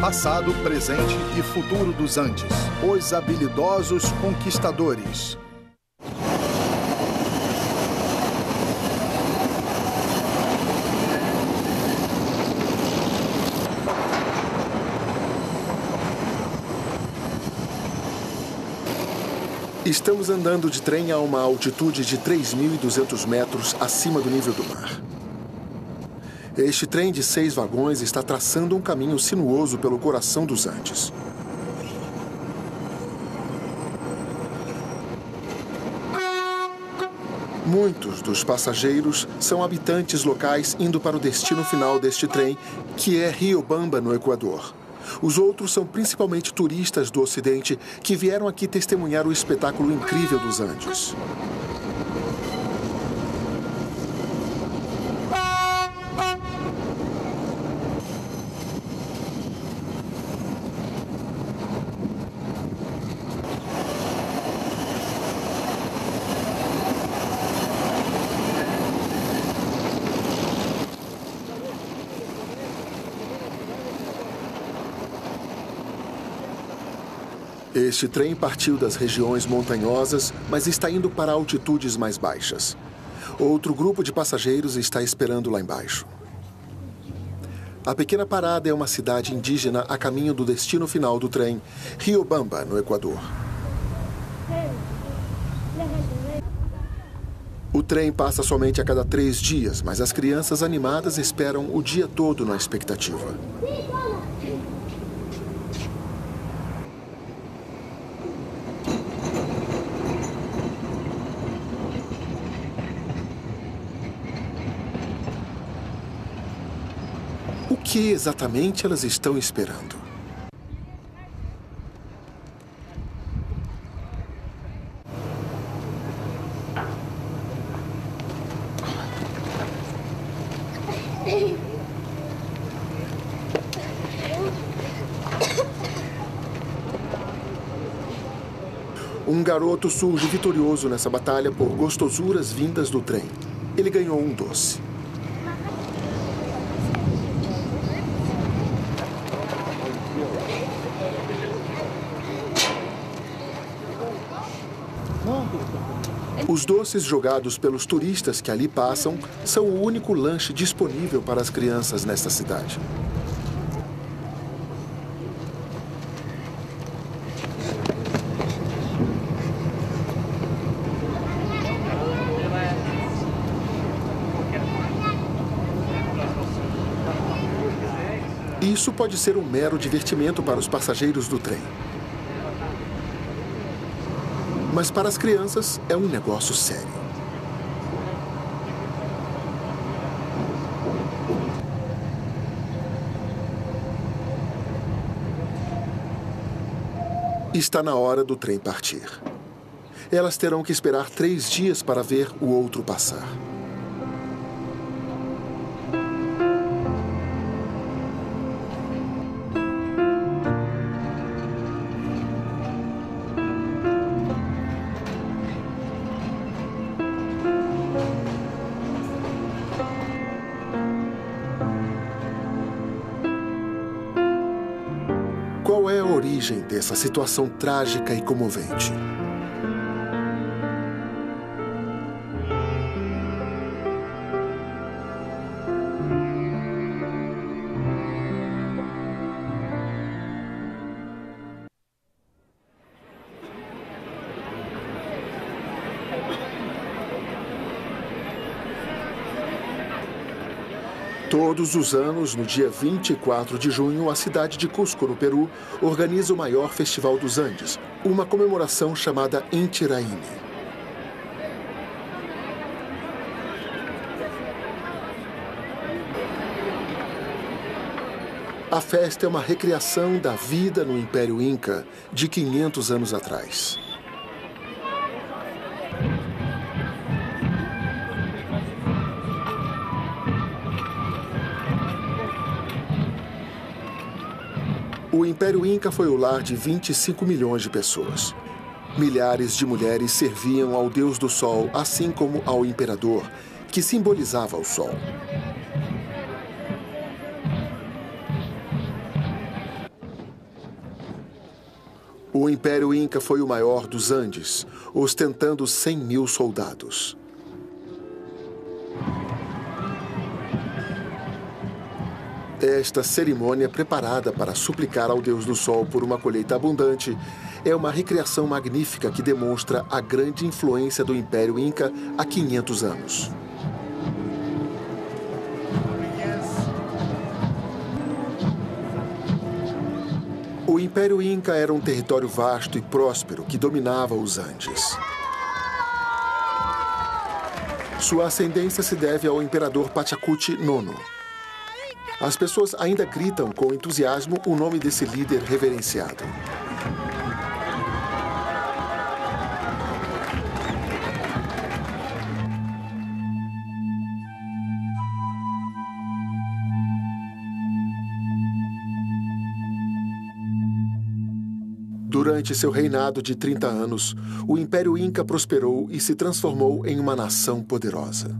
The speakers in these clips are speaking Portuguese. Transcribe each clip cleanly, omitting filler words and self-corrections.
passado, presente e futuro dos Andes. Os habilidosos conquistadores. Estamos andando de trem a uma altitude de 3.200 metros acima do nível do mar. Este trem de 6 vagões está traçando um caminho sinuoso pelo coração dos Andes. Muitos dos passageiros são habitantes locais indo para o destino final deste trem, que é Riobamba, no Equador. Os outros são principalmente turistas do Ocidente que vieram aqui testemunhar o espetáculo incrível dos Andes. Este trem partiu das regiões montanhosas, mas está indo para altitudes mais baixas. Outro grupo de passageiros está esperando lá embaixo. A pequena parada é uma cidade indígena a caminho do destino final do trem, Riobamba, no Equador. O trem passa somente a cada 3 dias, mas as crianças animadas esperam o dia todo na expectativa. O que exatamente elas estão esperando? Um garoto surge vitorioso nessa batalha por gostosuras vindas do trem. Ele ganhou um doce. Os doces jogados pelos turistas que ali passam são o único lanche disponível para as crianças nesta cidade. Isso pode ser um mero divertimento para os passageiros do trem. Mas para as crianças é um negócio sério. Está na hora do trem partir. Elas terão que esperar 3 dias para ver o outro passar. Qual é a origem dessa situação trágica e comovente? Todos os anos, no dia 24 de junho, a cidade de Cusco, no Peru, organiza o maior festival dos Andes, uma comemoração chamada Inti Raymi. A festa é uma recriação da vida no Império Inca de 500 anos atrás. O Império Inca foi o lar de 25 milhões de pessoas. Milhares de mulheres serviam ao Deus do Sol, assim como ao Imperador, que simbolizava o Sol. O Império Inca foi o maior dos Andes, ostentando 100.000 soldados. Esta cerimônia, preparada para suplicar ao Deus do Sol por uma colheita abundante, é uma recriação magnífica que demonstra a grande influência do Império Inca há 500 anos. O Império Inca era um território vasto e próspero que dominava os Andes. Sua ascendência se deve ao imperador Pachacuti IX. As pessoas ainda gritam com entusiasmo o nome desse líder reverenciado. Durante seu reinado de 30 anos, o Império Inca prosperou e se transformou em uma nação poderosa.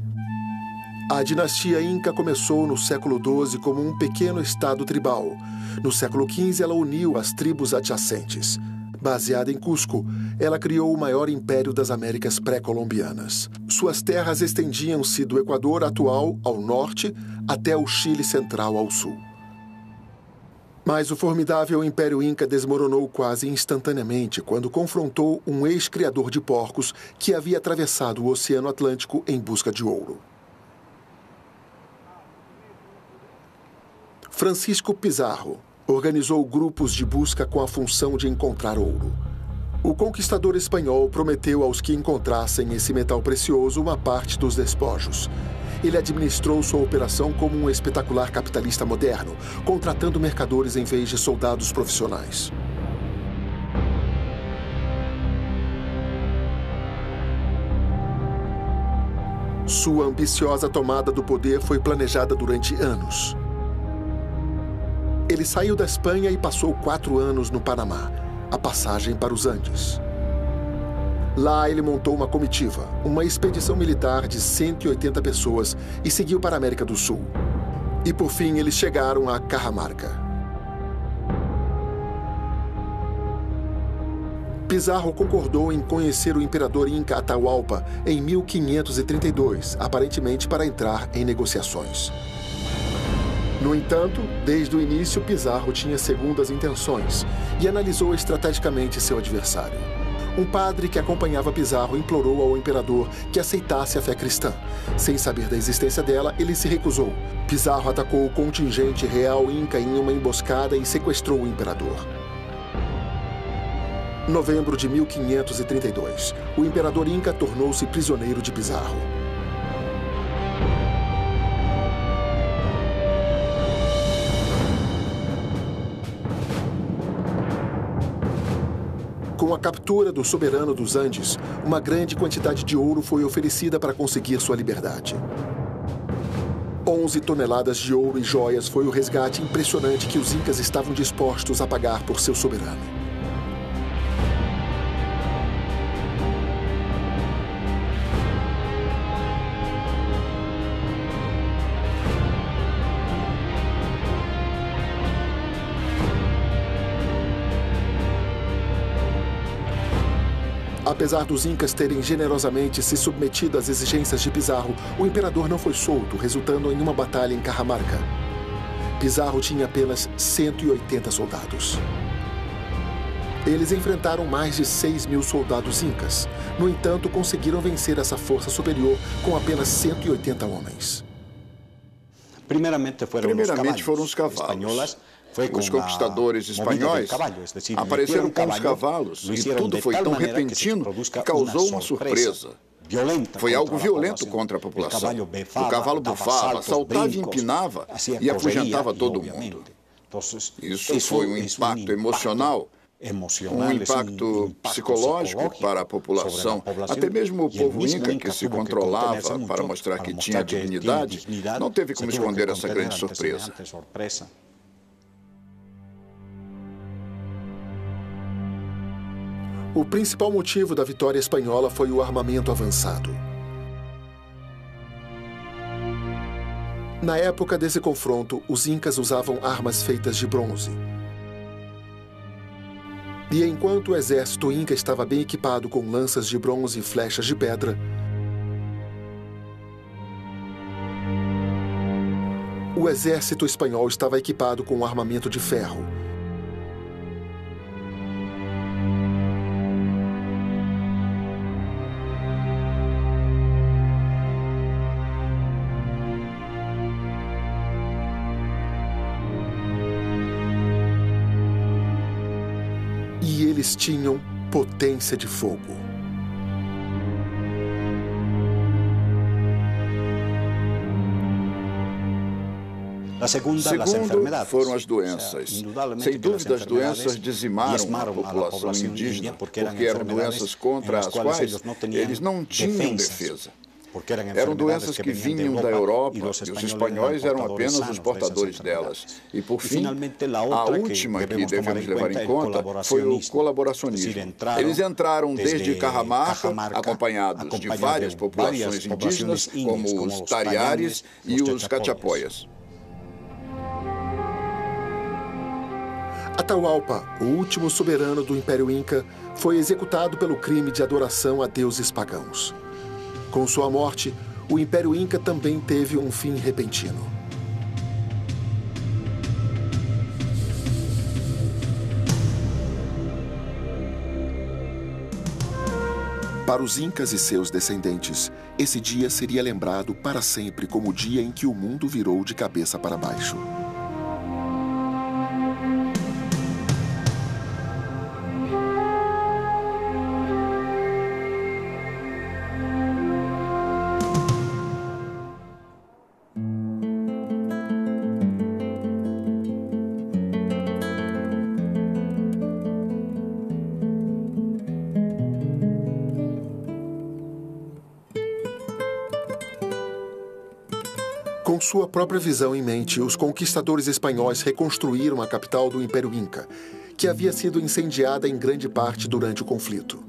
A dinastia Inca começou no século XII como um pequeno estado tribal. No século XV, ela uniu as tribos adjacentes. Baseada em Cusco, ela criou o maior império das Américas pré-colombianas. Suas terras estendiam-se do Equador atual ao norte até o Chile central ao sul. Mas o formidável Império Inca desmoronou quase instantaneamente quando confrontou um ex-criador de porcos que havia atravessado o Oceano Atlântico em busca de ouro. Francisco Pizarro organizou grupos de busca com a função de encontrar ouro. O conquistador espanhol prometeu aos que encontrassem esse metal precioso uma parte dos despojos. Ele administrou sua operação como um espetacular capitalista moderno, contratando mercadores em vez de soldados profissionais. Sua ambiciosa tomada do poder foi planejada durante anos. Ele saiu da Espanha e passou 4 anos no Panamá, a passagem para os Andes. Lá ele montou uma comitiva, uma expedição militar de 180 pessoas e seguiu para a América do Sul. E por fim eles chegaram a Cajamarca. Pizarro concordou em conhecer o imperador Inca Atahualpa em 1532, aparentemente para entrar em negociações. No entanto, desde o início, Pizarro tinha segundas intenções e analisou estrategicamente seu adversário. Um padre que acompanhava Pizarro implorou ao imperador que aceitasse a fé cristã. Sem saber da existência dela, ele se recusou. Pizarro atacou o contingente real Inca em uma emboscada e sequestrou o imperador. Novembro de 1532, o imperador Inca tornou-se prisioneiro de Pizarro. Com a captura do soberano dos Andes, uma grande quantidade de ouro foi oferecida para conseguir sua liberdade. 11 toneladas de ouro e joias foi o resgate impressionante que os incas estavam dispostos a pagar por seu soberano. Apesar dos incas terem generosamente se submetido às exigências de Pizarro, o imperador não foi solto, resultando em uma batalha em Cajamarca. Pizarro tinha apenas 180 soldados. Eles enfrentaram mais de 6.000 soldados incas. No entanto, conseguiram vencer essa força superior com apenas 180 homens. Primeiramente foram os cavalos. Os conquistadores espanhóis apareceram com os cavalos e tudo foi tão repentino que causou uma surpresa. Foi algo violento contra a população. O cavalo bufava, saltava e empinava e afugentava todo mundo. Isso foi um impacto emocional, um impacto psicológico para a população. Até mesmo o povo inca, que se controlava para mostrar que tinha dignidade, não teve como esconder essa grande surpresa. O principal motivo da vitória espanhola foi o armamento avançado. Na época desse confronto, os incas usavam armas feitas de bronze. E enquanto o exército inca estava bem equipado com lanças de bronze e flechas de pedra, o exército espanhol estava equipado com armamento de ferro. E eles tinham potência de fogo. Segundo, foram as doenças. Sem dúvida, as doenças dizimaram a população indígena, porque eram doenças contra as quais eles não tinham defesa. Eram doenças que vinham da Europa e os espanhóis eram apenas os portadores delas. E, por fim, a última que devemos levar em conta foi o colaboracionismo. Eles entraram desde Cajamarca, acompanhados de várias populações indígenas, como os Tariares e os Cachapoias. Atahualpa, o último soberano do Império Inca, foi executado pelo crime de adoração a deuses pagãos. Com sua morte, o Império Inca também teve um fim repentino. Para os Incas e seus descendentes, esse dia seria lembrado para sempre como o dia em que o mundo virou de cabeça para baixo. Com sua própria visão em mente, os conquistadores espanhóis reconstruíram a capital do Império Inca, que havia sido incendiada em grande parte durante o conflito.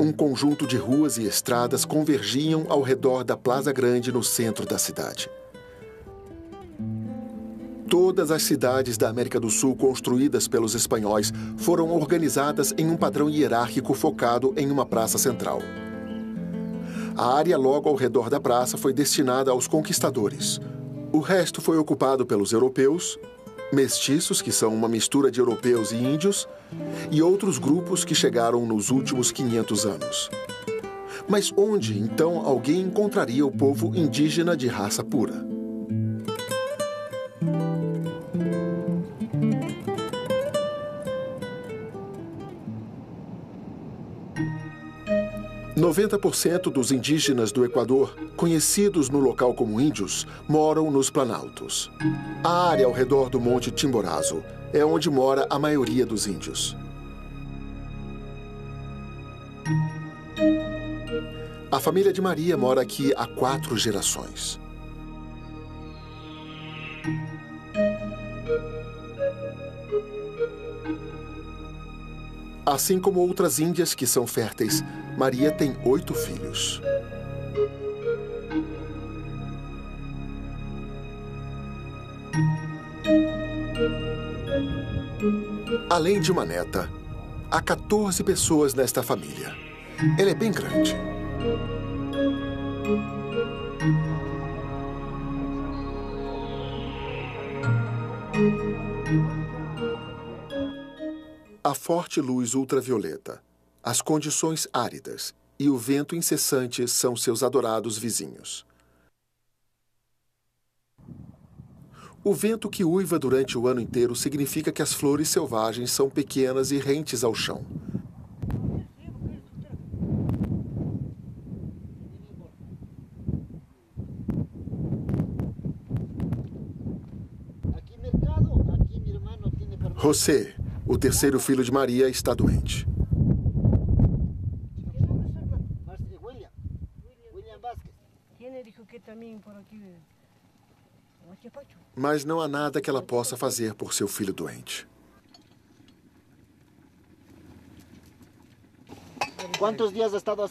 Um conjunto de ruas e estradas convergiam ao redor da Plaza Grande no centro da cidade. Todas as cidades da América do Sul construídas pelos espanhóis foram organizadas em um padrão hierárquico focado em uma praça central. A área logo ao redor da praça foi destinada aos conquistadores. O resto foi ocupado pelos europeus, mestiços, que são uma mistura de europeus e índios, e outros grupos que chegaram nos últimos 500 anos. Mas onde, então, alguém encontraria o povo indígena de raça pura? 90% dos indígenas do Equador, conhecidos no local como índios, moram nos Planaltos. A área ao redor do Monte Chimborazo é onde mora a maioria dos índios. A família de Maria mora aqui há 4 gerações. Assim como outras índias que são férteis, Maria tem 8 filhos. Além de uma neta, há 14 pessoas nesta família. Ela é bem grande. A forte luz ultravioleta, as condições áridas e o vento incessante são seus adorados vizinhos. O vento que uiva durante o ano inteiro significa que as flores selvagens são pequenas e rentes ao chão. José, o terceiro filho de Maria, está doente. Mas não há nada que ela possa fazer por seu filho doente.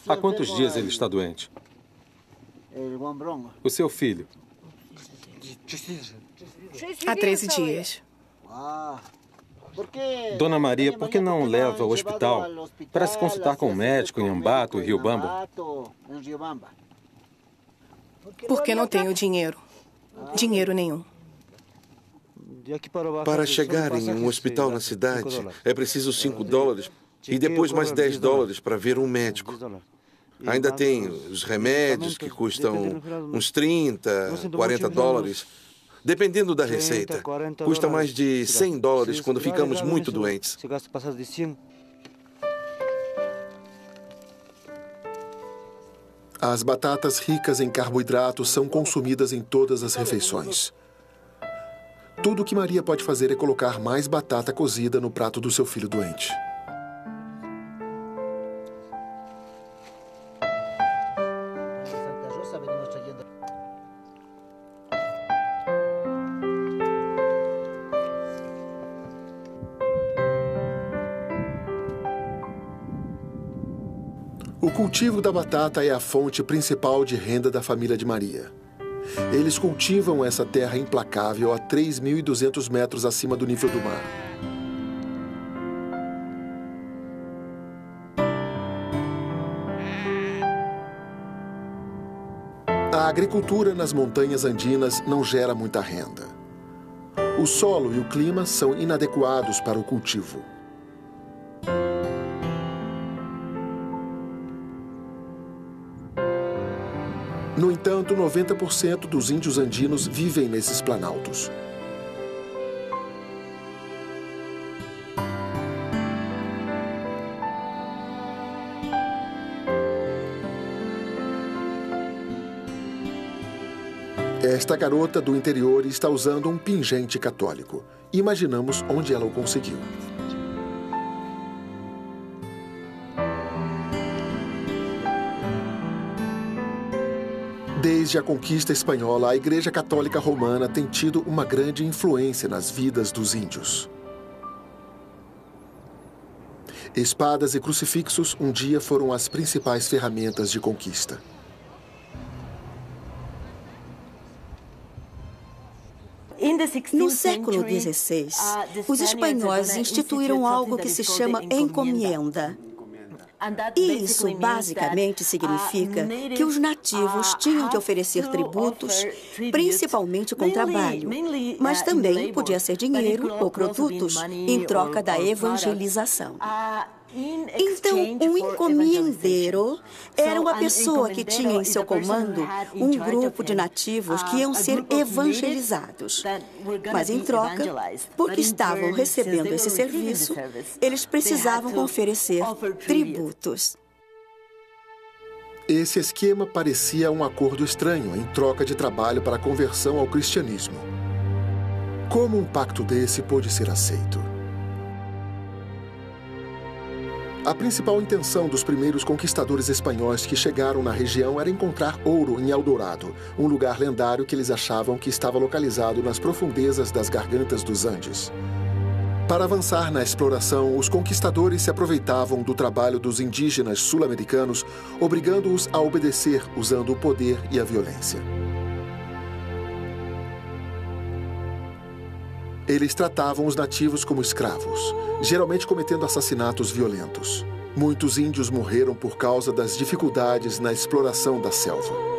Há quantos dias ele está doente? O seu filho? Há 13 dias. Dona Maria, por que não leva ao hospital para se consultar com um médico em Ambato e Riobamba? Porque não tenho dinheiro. Dinheiro nenhum. Para chegar em um hospital na cidade, é preciso $5 e depois mais $10 para ver um médico. Ainda tem os remédios que custam uns $30, $40, dependendo da receita. Custa mais de $100 quando ficamos muito doentes. As batatas ricas em carboidratos são consumidas em todas as refeições. Tudo o que Maria pode fazer é colocar mais batata cozida no prato do seu filho doente. O cultivo da batata é a fonte principal de renda da família de Maria. Eles cultivam essa terra implacável a 3.200 metros acima do nível do mar. A agricultura nas montanhas andinas não gera muita renda. O solo e o clima são inadequados para o cultivo. No entanto, 90% dos índios andinos vivem nesses planaltos. Esta garota do interior está usando um pingente católico. Imaginamos onde ela o conseguiu. Desde a conquista espanhola, a Igreja Católica Romana tem tido uma grande influência nas vidas dos índios. Espadas e crucifixos um dia foram as principais ferramentas de conquista. No século XVI, os espanhóis instituíram algo que se chama encomienda. E isso basicamente significa que os nativos tinham de oferecer tributos, principalmente com trabalho, mas também podia ser dinheiro ou produtos, em troca da evangelização. Então, um encomendeiro era uma pessoa que tinha em seu comando um grupo de nativos que iam ser evangelizados. Mas, em troca, porque estavam recebendo esse serviço, eles precisavam oferecer tributos. Esse esquema parecia um acordo estranho em troca de trabalho para a conversão ao cristianismo. Como um pacto desse pôde ser aceito? A principal intenção dos primeiros conquistadores espanhóis que chegaram na região era encontrar ouro em Eldorado, um lugar lendário que eles achavam que estava localizado nas profundezas das gargantas dos Andes. Para avançar na exploração, os conquistadores se aproveitavam do trabalho dos indígenas sul-americanos, obrigando-os a obedecer usando o poder e a violência. Eles tratavam os nativos como escravos, geralmente cometendo assassinatos violentos. Muitos índios morreram por causa das dificuldades na exploração da selva.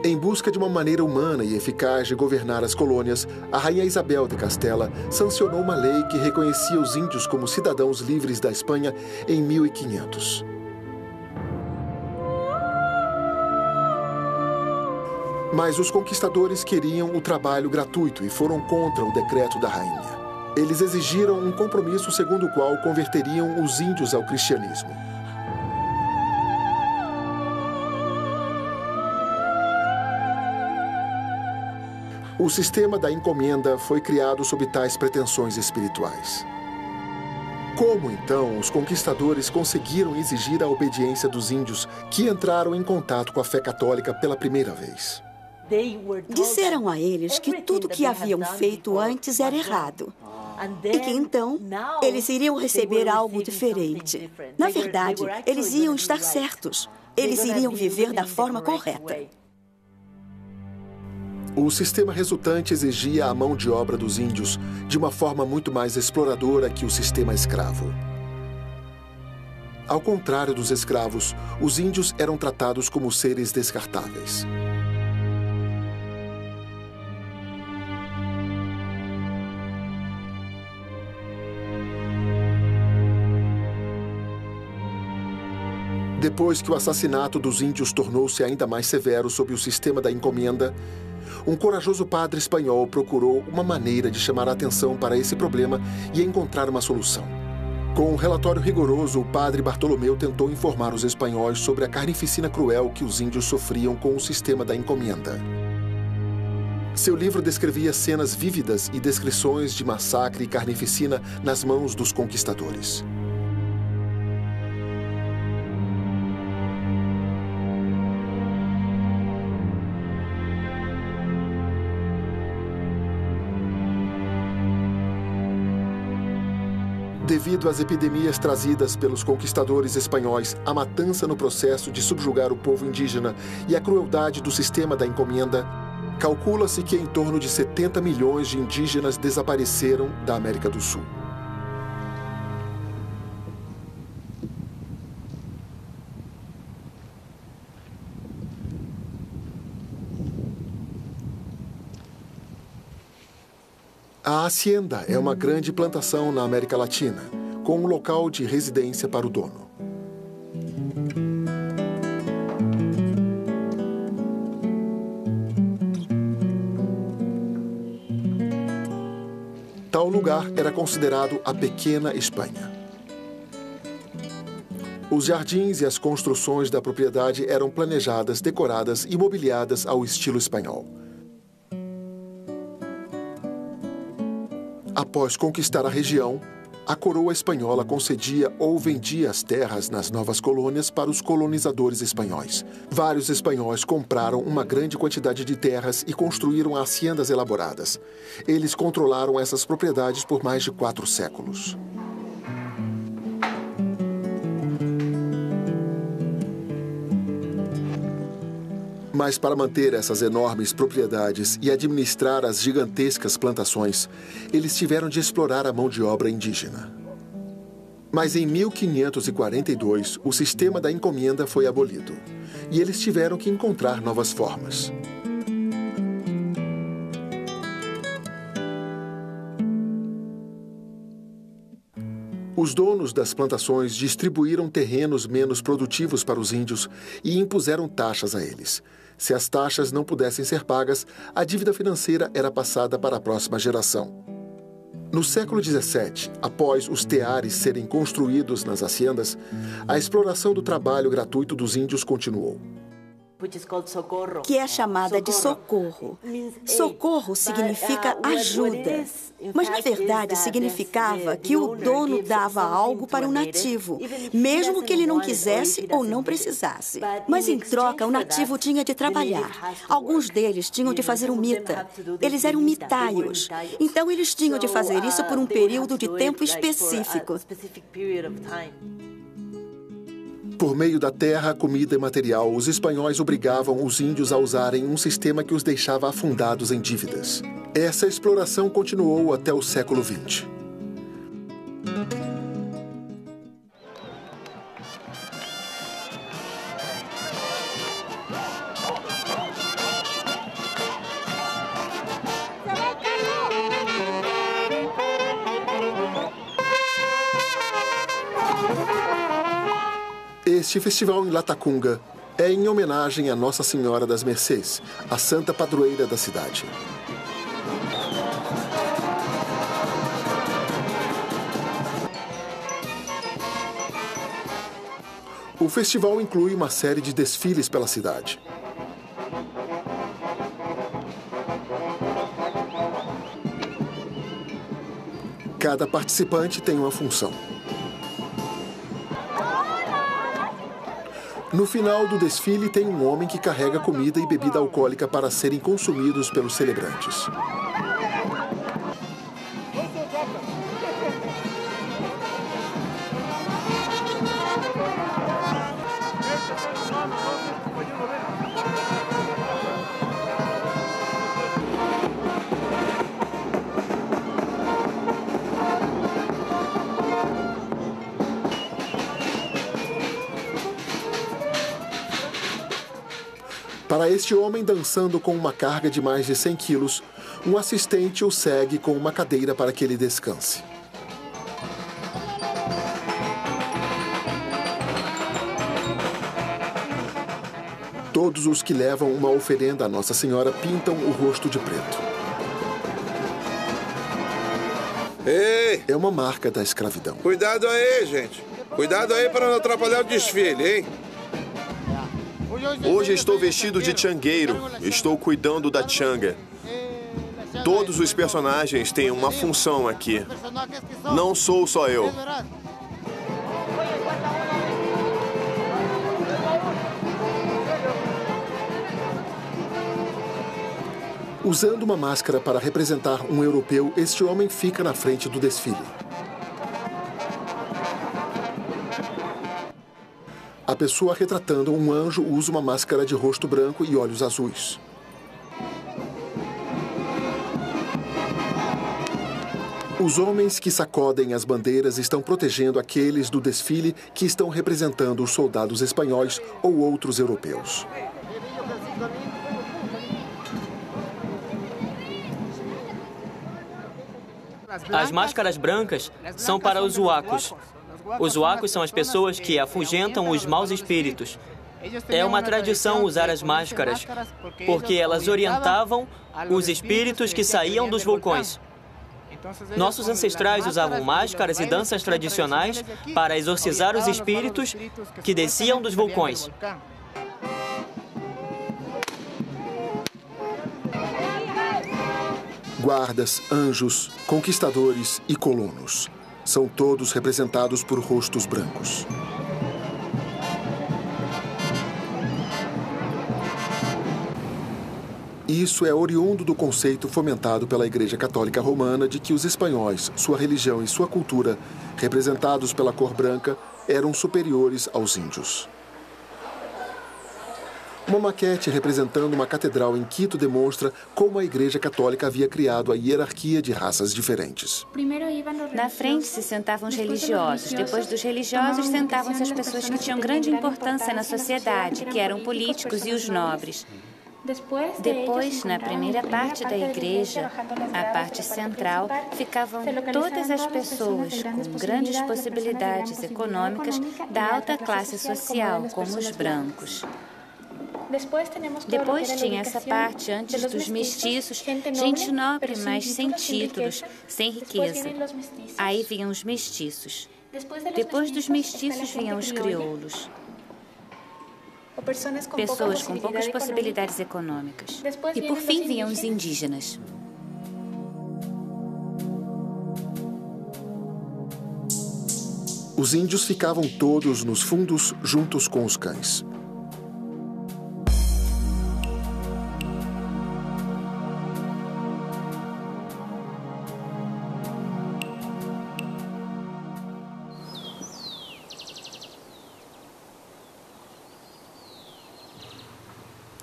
Em busca de uma maneira humana e eficaz de governar as colônias, a rainha Isabel de Castela sancionou uma lei que reconhecia os índios como cidadãos livres da Espanha em 1500. Mas os conquistadores queriam o trabalho gratuito e foram contra o decreto da rainha. Eles exigiram um compromisso segundo o qual converteriam os índios ao cristianismo. O sistema da encomenda foi criado sob tais pretensões espirituais. Como, então, os conquistadores conseguiram exigir a obediência dos índios que entraram em contato com a fé católica pela primeira vez? Disseram a eles que tudo que haviam feito antes era errado E que então eles iriam receber algo diferente. Na verdade, eles iam estar certos. Eles iriam viver da forma correta. O sistema resultante exigia a mão de obra dos índios de uma forma muito mais exploradora que o sistema escravo. Ao contrário dos escravos, os índios eram tratados como seres descartáveis. Depois que o assassinato dos índios tornou-se ainda mais severo sob o sistema da encomenda, um corajoso padre espanhol procurou uma maneira de chamar a atenção para esse problema e encontrar uma solução. Com um relatório rigoroso, o padre Bartolomeu tentou informar os espanhóis sobre a carnificina cruel que os índios sofriam com o sistema da encomenda. Seu livro descrevia cenas vívidas e descrições de massacre e carnificina nas mãos dos conquistadores. Devido às epidemias trazidas pelos conquistadores espanhóis, a matança no processo de subjugar o povo indígena e a crueldade do sistema da encomenda, calcula-se que em torno de 70 milhões de indígenas desapareceram da América do Sul. A hacienda é uma grande plantação na América Latina, com um local de residência para o dono. Tal lugar era considerado a Pequena Espanha. Os jardins e as construções da propriedade eram planejadas, decoradas e mobiliadas ao estilo espanhol. Após conquistar a região, a coroa espanhola concedia ou vendia as terras nas novas colônias para os colonizadores espanhóis. Vários espanhóis compraram uma grande quantidade de terras e construíram haciendas elaboradas. Eles controlaram essas propriedades por mais de 4 séculos. Mas para manter essas enormes propriedades e administrar as gigantescas plantações, eles tiveram de explorar a mão de obra indígena. Mas em 1542, o sistema da encomenda foi abolido, e eles tiveram que encontrar novas formas. Os donos das plantações distribuíram terrenos menos produtivos para os índios e impuseram taxas a eles. Se as taxas não pudessem ser pagas, a dívida financeira era passada para a próxima geração. No século XVII, após os teares serem construídos nas haciendas, a exploração do trabalho gratuito dos índios continuou. Que é chamada de socorro. Socorro significa ajuda, mas na verdade significava que o dono dava algo para o nativo, mesmo que ele não quisesse ou não precisasse. Mas em troca, o nativo tinha de trabalhar. Alguns deles tinham de fazer mita. Eles eram mitaios. Então eles tinham de fazer isso por um período de tempo específico. Por meio da terra, comida e material, os espanhóis obrigavam os índios a usarem um sistema que os deixava afundados em dívidas. Essa exploração continuou até o século XX. Este festival em Latacunga é em homenagem a Nossa Senhora das Mercês, a santa padroeira da cidade. O festival inclui uma série de desfiles pela cidade. Cada participante tem uma função. No final do desfile, tem um homem que carrega comida e bebida alcoólica para serem consumidos pelos celebrantes. Para este homem dançando com uma carga de mais de 100 quilos, um assistente o segue com uma cadeira para que ele descanse. Todos os que levam uma oferenda à Nossa Senhora pintam o rosto de preto. Ei! É uma marca da escravidão. Cuidado aí, gente. Cuidado aí para não atrapalhar o desfile, hein? Hoje estou vestido de changueiro. Estou cuidando da changa. Todos os personagens têm uma função aqui. Não sou só eu. Usando uma máscara para representar um europeu, este homem fica na frente do desfile. A pessoa retratando um anjo usa uma máscara de rosto branco e olhos azuis. Os homens que sacodem as bandeiras estão protegendo aqueles do desfile que estão representando os soldados espanhóis ou outros europeus. As máscaras brancas são para os huacos. Os huacos são as pessoas que afugentam os maus espíritos. É uma tradição usar as máscaras, porque elas orientavam os espíritos que saíam dos vulcões. Nossos ancestrais usavam máscaras e danças tradicionais para exorcizar os espíritos que desciam dos vulcões. Guardas, anjos, conquistadores e colonos. São todos representados por rostos brancos. Isso é oriundo do conceito fomentado pela Igreja Católica Romana de que os espanhóis, sua religião e sua cultura, representados pela cor branca, eram superiores aos índios. Uma maquete representando uma catedral em Quito demonstra como a Igreja Católica havia criado a hierarquia de raças diferentes. Na frente se sentavam os religiosos. Depois dos religiosos, sentavam-se as pessoas que tinham grande importância na sociedade, que eram políticos e os nobres. Depois, na primeira parte da igreja, a parte central, ficavam todas as pessoas com grandes possibilidades econômicas da alta classe social, como os brancos. Depois tinha essa parte antes dos mestiços, gente nobre, mas sem títulos, sem riqueza. Aí vinham os mestiços. Depois dos mestiços vinham os crioulos. Pessoas com poucas possibilidades econômicas. E por fim vinham os indígenas. Os índios ficavam todos nos fundos juntos com os cães.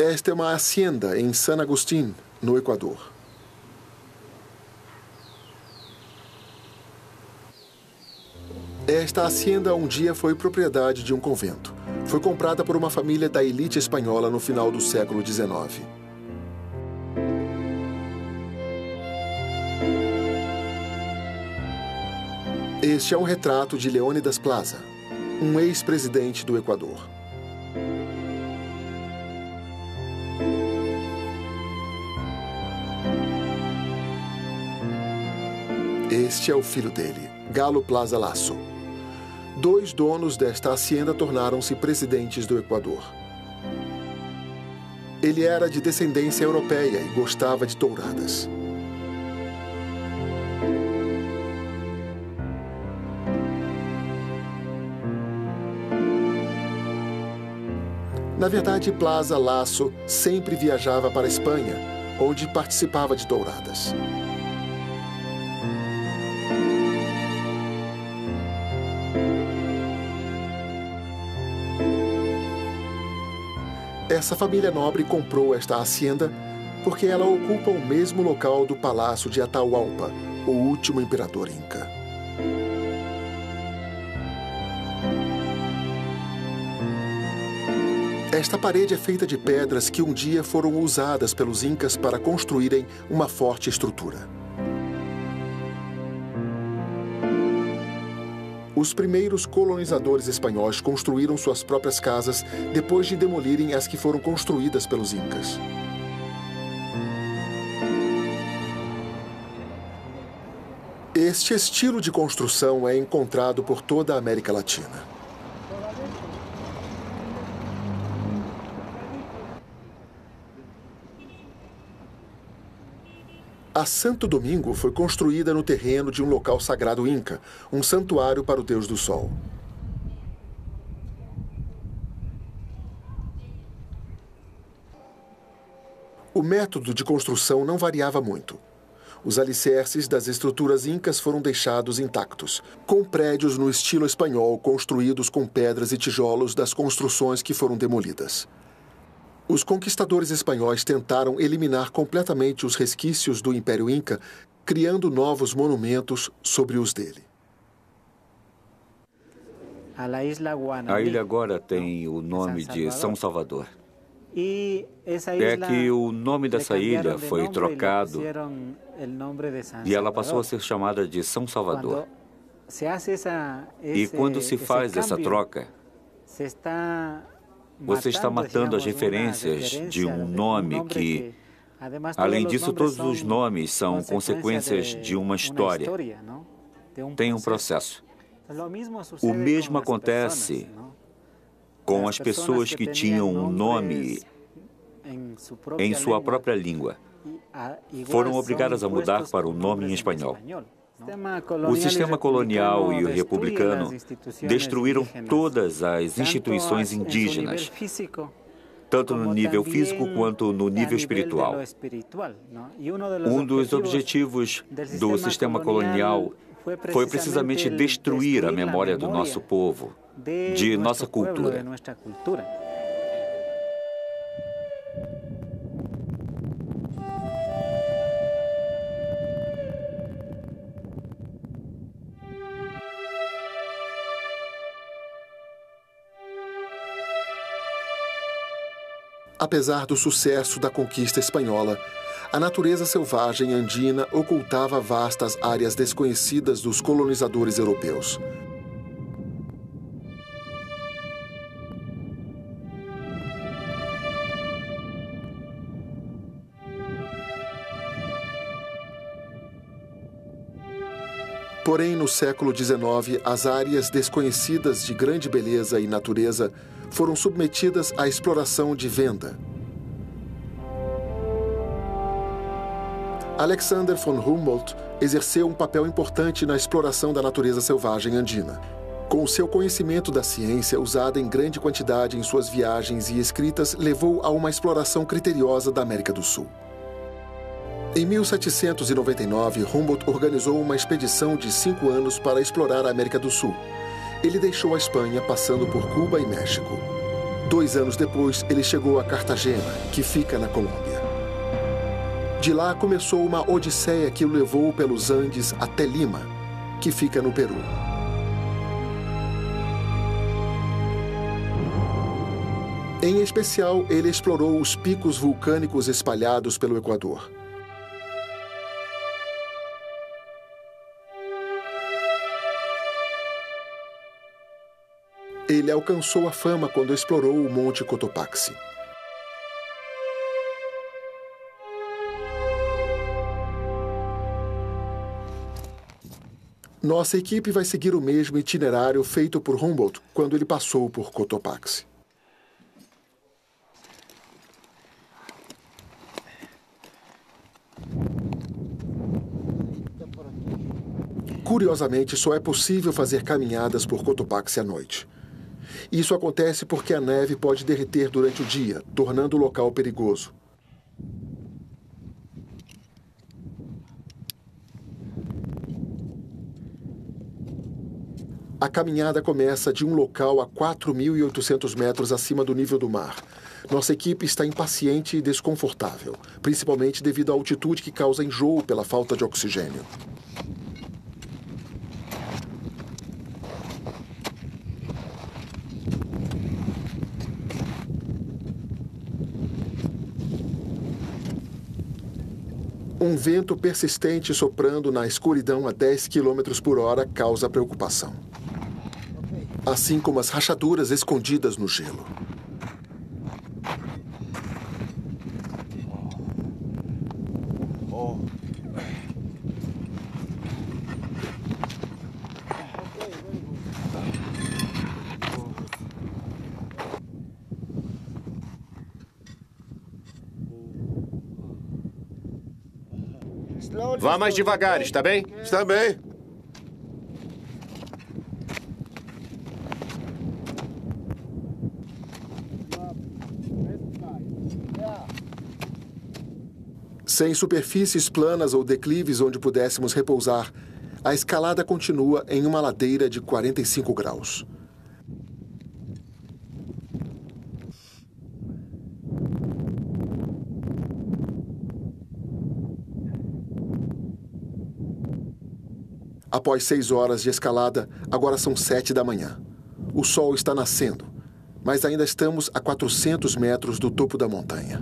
Esta é uma hacienda em San Agustín, no Equador. Esta hacienda um dia foi propriedade de um convento. Foi comprada por uma família da elite espanhola no final do século XIX. Este é um retrato de Leônidas Plaza, um ex-presidente do Equador. Este é o filho dele, Galo Plaza Lasso. 2 donos desta hacienda tornaram-se presidentes do Equador. Ele era de descendência europeia e gostava de touradas. Na verdade, Plaza Lasso sempre viajava para a Espanha, onde participava de touradas. Essa família nobre comprou esta hacienda porque ela ocupa o mesmo local do Palácio de Atahualpa, o último imperador inca. Esta parede é feita de pedras que um dia foram usadas pelos incas para construírem uma forte estrutura. Os primeiros colonizadores espanhóis construíram suas próprias casas depois de demolirem as que foram construídas pelos incas. Este estilo de construção é encontrado por toda a América Latina. A Santo Domingo foi construída no terreno de um local sagrado inca, um santuário para o Deus do Sol. O método de construção não variava muito. Os alicerces das estruturas incas foram deixados intactos, com prédios no estilo espanhol construídos com pedras e tijolos das construções que foram demolidas. Os conquistadores espanhóis tentaram eliminar completamente os resquícios do Império Inca, criando novos monumentos sobre os dele. A ilha agora tem o nome de São Salvador. É que o nome dessa ilha foi trocado e ela passou a ser chamada de São Salvador. E quando se faz essa troca, você está matando as referências de um nome que, além disso, todos os nomes são consequências de uma história. Tem um processo. O mesmo acontece com as pessoas que tinham um nome em sua própria língua. Foram obrigadas a mudar para o nome em espanhol. O sistema colonial e o republicano destruíram todas as instituições indígenas, tanto no nível físico quanto no nível espiritual. Um dos objetivos do sistema colonial foi precisamente destruir a memória do nosso povo, de nossa cultura. Apesar do sucesso da conquista espanhola, a natureza selvagem andina ocultava vastas áreas desconhecidas dos colonizadores europeus. Porém, no século XIX, as áreas desconhecidas de grande beleza e natureza foram submetidas à exploração de venda. Alexander von Humboldt exerceu um papel importante na exploração da natureza selvagem andina. Com seu conhecimento da ciência, usada em grande quantidade em suas viagens e escritas, levou a uma exploração criteriosa da América do Sul. Em 1799, Humboldt organizou uma expedição de 5 anos para explorar a América do Sul. Ele deixou a Espanha, passando por Cuba e México. 2 anos depois, ele chegou a Cartagena, que fica na Colômbia. De lá começou uma odisseia que o levou pelos Andes até Lima, que fica no Peru. Em especial, ele explorou os picos vulcânicos espalhados pelo Equador. Ele alcançou a fama quando explorou o Monte Cotopaxi. Nossa equipe vai seguir o mesmo itinerário feito por Humboldt quando ele passou por Cotopaxi. Curiosamente, só é possível fazer caminhadas por Cotopaxi à noite. Isso acontece porque a neve pode derreter durante o dia, tornando o local perigoso. A caminhada começa de um local a 4.800 metros acima do nível do mar. Nossa equipe está impaciente e desconfortável, principalmente devido à altitude que causa enjoo pela falta de oxigênio. Um vento persistente soprando na escuridão a 10 km por hora causa preocupação. Assim como as rachaduras escondidas no gelo. Vá mais devagar, está bem? Está bem. Sem superfícies planas ou declives onde pudéssemos repousar, a escalada continua em uma ladeira de 45 graus. Após 6 horas de escalada, agora são 7 da manhã. O sol está nascendo, mas ainda estamos a 400 metros do topo da montanha.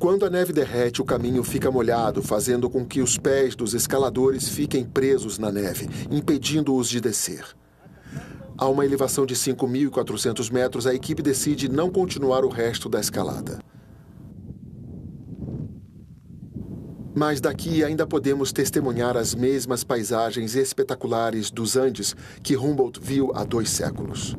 Quando a neve derrete, o caminho fica molhado, fazendo com que os pés dos escaladores fiquem presos na neve, impedindo-os de descer. A uma elevação de 5.400 metros, a equipe decide não continuar o resto da escalada. Mas daqui ainda podemos testemunhar as mesmas paisagens espetaculares dos Andes que Humboldt viu há 2 séculos.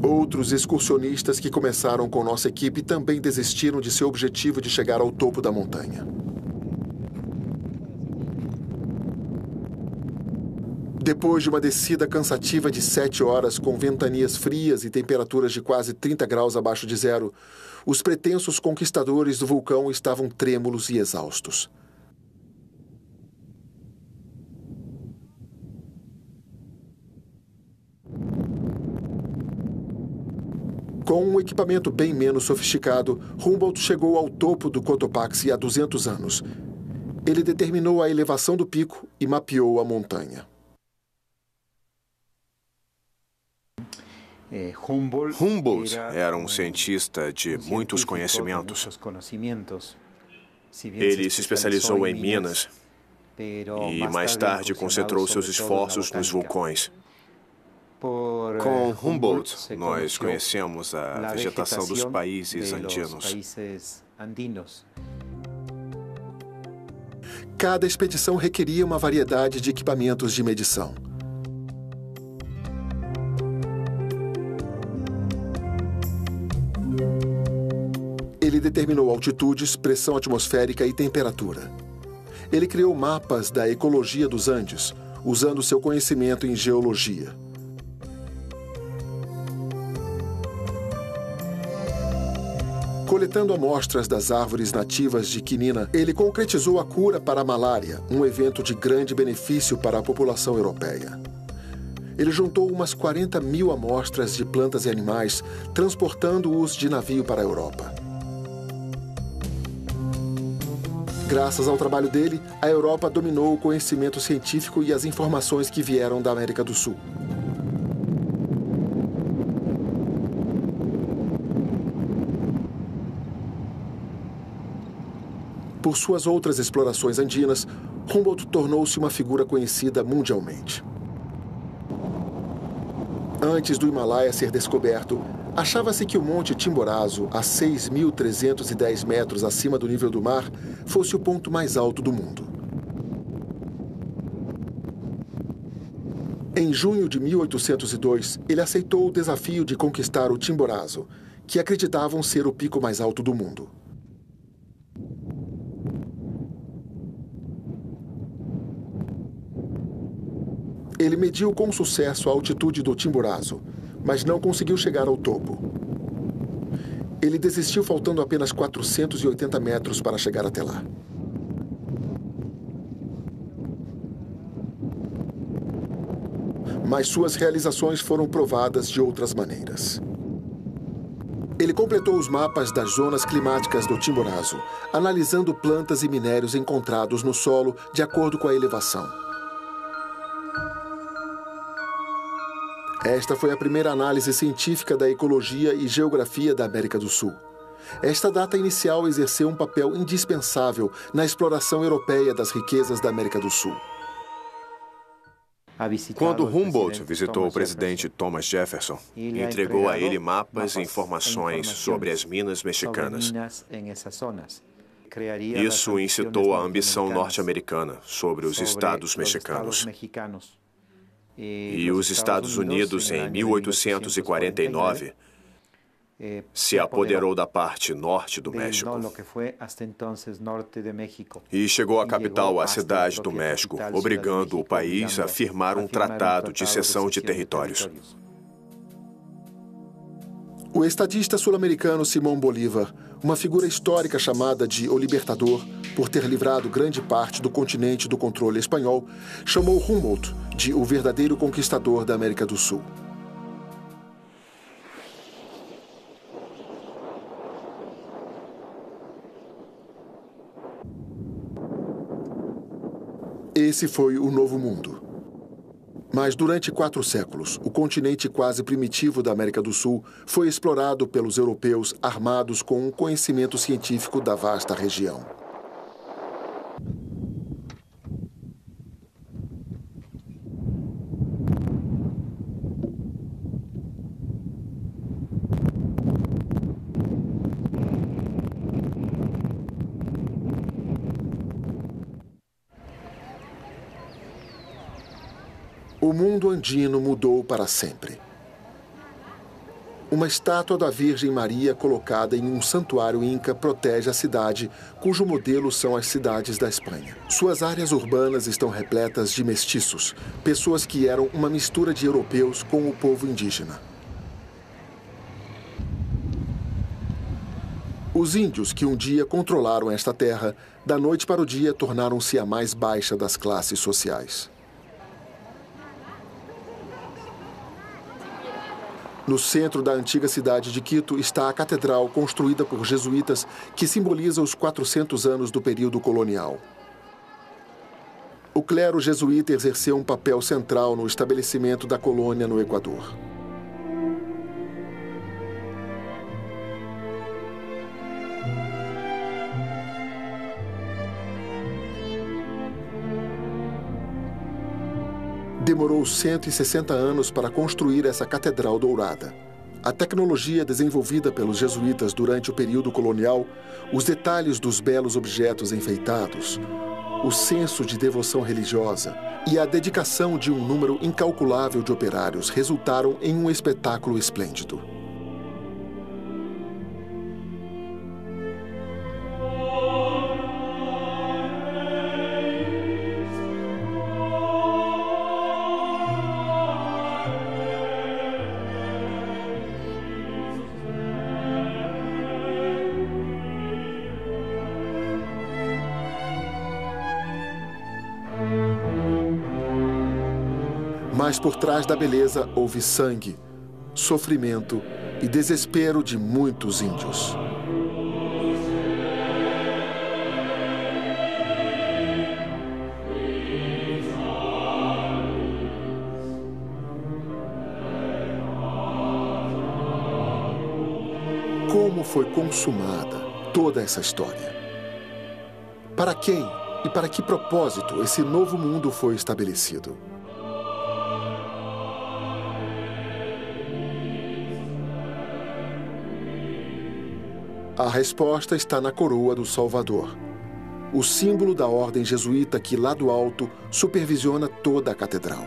Outros excursionistas que começaram com nossa equipe também desistiram de seu objetivo de chegar ao topo da montanha. Depois de uma descida cansativa de 7 horas, com ventanias frias e temperaturas de quase 30 graus abaixo de zero, os pretensos conquistadores do vulcão estavam trêmulos e exaustos. Com um equipamento bem menos sofisticado, Humboldt chegou ao topo do Cotopaxi há 200 anos. Ele determinou a elevação do pico e mapeou a montanha. Humboldt era um cientista de muitos conhecimentos. Ele se especializou em minas e mais tarde concentrou seus esforços nos vulcões. Com Humboldt, nós conhecemos a vegetação dos países andinos. Cada expedição requeria uma variedade de equipamentos de medição. Ele determinou altitudes, pressão atmosférica e temperatura. Ele criou mapas da ecologia dos Andes, usando seu conhecimento em geologia. Coletando amostras das árvores nativas de quinina, ele concretizou a cura para a malária, um evento de grande benefício para a população europeia. Ele juntou umas 40.000 amostras de plantas e animais, transportando-os de navio para a Europa. Graças ao trabalho dele, a Europa dominou o conhecimento científico e as informações que vieram da América do Sul. Por suas outras explorações andinas, Humboldt tornou-se uma figura conhecida mundialmente. Antes do Himalaia ser descoberto, Achava-se que o Monte Chimborazo, a 6.310 metros acima do nível do mar, fosse o ponto mais alto do mundo. Em junho de 1802, ele aceitou o desafio de conquistar o Chimborazo, que acreditavam ser o pico mais alto do mundo. Ele mediu com sucesso a altitude do Chimborazo, mas não conseguiu chegar ao topo. Ele desistiu faltando apenas 480 metros para chegar até lá. Mas suas realizações foram provadas de outras maneiras. Ele completou os mapas das zonas climáticas do Chimborazo, analisando plantas e minérios encontrados no solo de acordo com a elevação. Esta foi a primeira análise científica da ecologia e geografia da América do Sul. Esta data inicial exerceu um papel indispensável na exploração europeia das riquezas da América do Sul. Quando Humboldt visitou o presidente Thomas Jefferson, entregou a ele mapas e informações sobre as minas mexicanas. Isso incitou a ambição norte-americana sobre os estados mexicanos. E os Estados Unidos, em 1849, se apoderou da parte norte do México. E chegou à capital, a cidade do México, obrigando o país a firmar um tratado de cessão de territórios. O estadista sul-americano Simón Bolívar, uma figura histórica chamada de O Libertador, por ter livrado grande parte do continente do controle espanhol, chamou Humboldt de o verdadeiro conquistador da América do Sul. Esse foi o Novo Mundo. Mas durante 4 séculos, o continente quase primitivo da América do Sul foi explorado pelos europeus armados com um conhecimento científico da vasta região. O mundo andino mudou para sempre. Uma estátua da Virgem Maria colocada em um santuário inca protege a cidade, cujo modelo são as cidades da Espanha. Suas áreas urbanas estão repletas de mestiços, pessoas que eram uma mistura de europeus com o povo indígena. Os índios que um dia controlaram esta terra, da noite para o dia tornaram-se a mais baixa das classes sociais. No centro da antiga cidade de Quito está a catedral construída por jesuítas que simboliza os 400 anos do período colonial. O clero jesuíta exerceu um papel central no estabelecimento da colônia no Equador. Demorou 160 anos para construir essa catedral dourada. A tecnologia desenvolvida pelos jesuítas durante o período colonial, os detalhes dos belos objetos enfeitados, o senso de devoção religiosa e a dedicação de um número incalculável de operários resultaram em um espetáculo esplêndido. Mas por trás da beleza houve sangue, sofrimento e desespero de muitos índios. Como foi consumada toda essa história? Para quem e para que propósito esse novo mundo foi estabelecido? A resposta está na coroa do Salvador, o símbolo da ordem jesuíta que, lá do alto, supervisiona toda a catedral.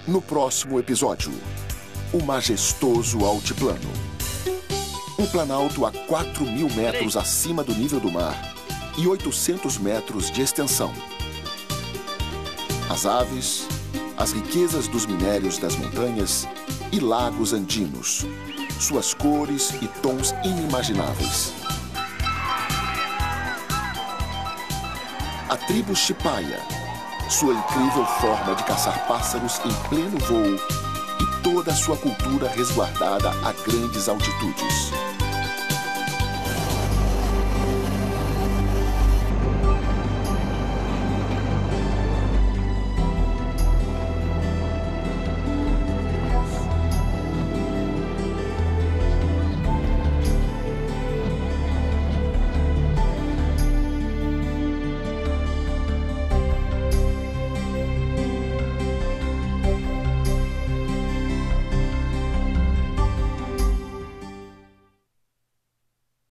No próximo episódio, o majestoso altiplano. Um planalto a 4.000 metros acima do nível do mar e 800 metros de extensão. As aves, as riquezas dos minérios das montanhas e lagos andinos, suas cores e tons inimagináveis. A tribo Chipaya, sua incrível forma de caçar pássaros em pleno voo e toda a sua cultura resguardada a grandes altitudes.